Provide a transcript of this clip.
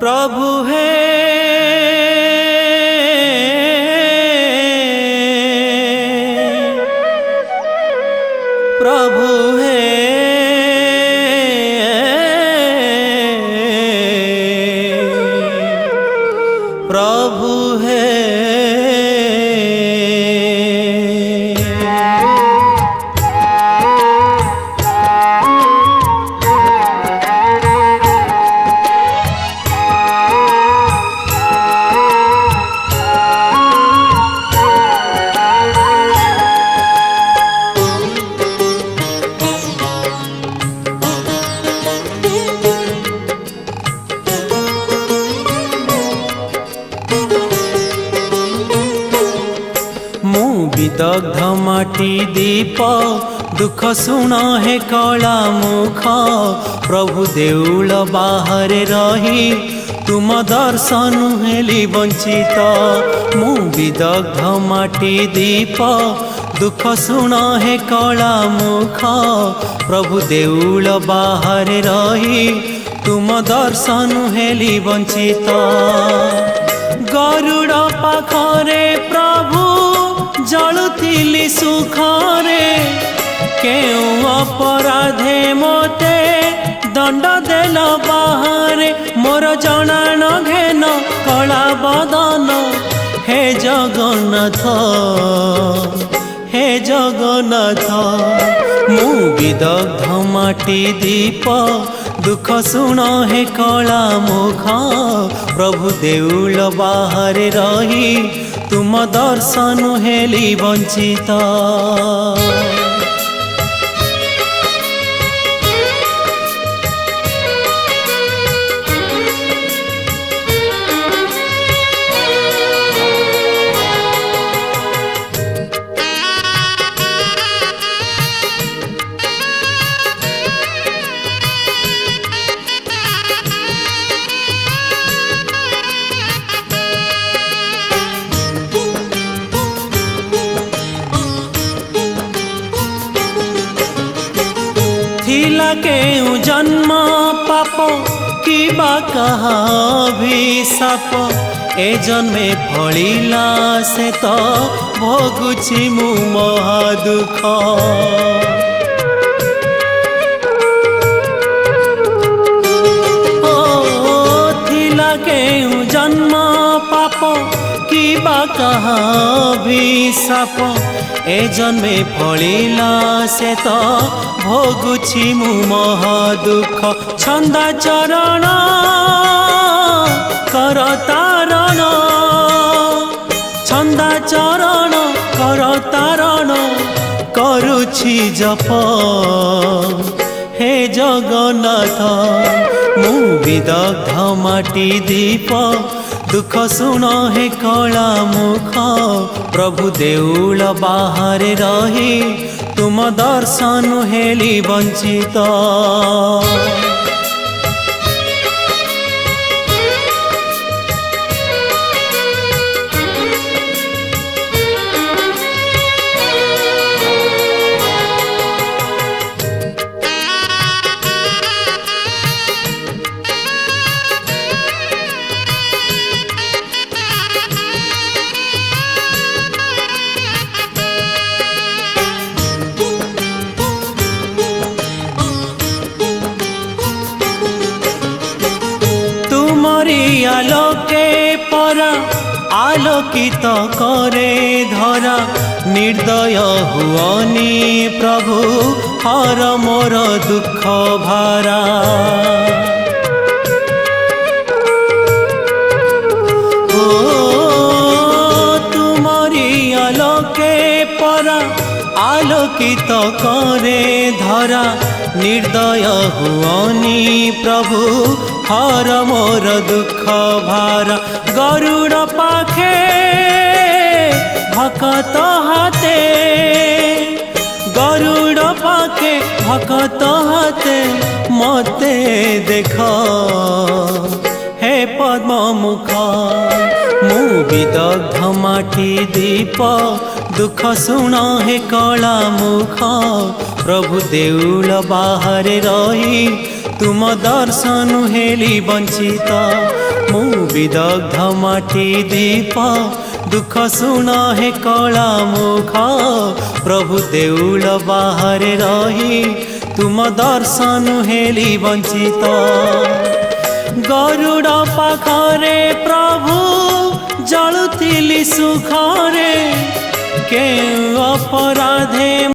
प्रभु हे प्रभु हे प्रभु हे विदग्ध माटी दीप दुख शुण हे कला मुख प्रभु देउल बाहर रही तुम दर्शन हेली वंचित मु विदग्ध माटी दीप दुख शुण हे कला मुख प्रभु देउल बाहर रही तुम दर्शन हेली वंचित गरुड़ पाखरे प्रभु जलुथिली सुखरे केउ अपराधे मोते दंड देल बाहरे मोर जना न घेन कला बदन हे जगन्नाथ मु विदग्ध माटी दीप दुख शुण हे कला मुख प्रभु देउल बाहर रही तुम दर्शन हेली वंचित केउ जन्म पाप कि कहा अभिशाप ए जन्मे फलिला से तो भोगुछि मु महादुख थिला केउ जन्म पाप कि कहा अभिशाप ए जन्मे फलिला से तो भोगुछि मु महादुख छंदा चरण कर तारण छंदा चरण कर तारण करुछि जप हे जगन्नाथ मु विदग्ध माटी दीप दुख शुण हे कला मुख प्रभु देउल बाहर रही तुम दर्शन हेली वंचित आलोके परा आलोकित करे धरा निर्दय हुअनी प्रभु हर मोर दुख भारा ओ तुमरी आलोके परा आलोकित करे धरा निर्दय हुअनी प्रभु हर मोर दुख भारा गरुड़ पाखे भकत हाथे गरुड़ पाखे भकत हाथे मते देख हे पद्म मुख मु विदग्ध माटी दीप दुख शुण हे कला मुख प्रभु देउल बाहर रही तुम दर्शन हेली वंचित विदग्ध माटी दीप दुख शुण हे कला मुख प्रभु देउल बाहर रही तुम दर्शन हेली वंचित गरुड़ पाखरे प्रभु जलुथिली सुखरे के अपराधे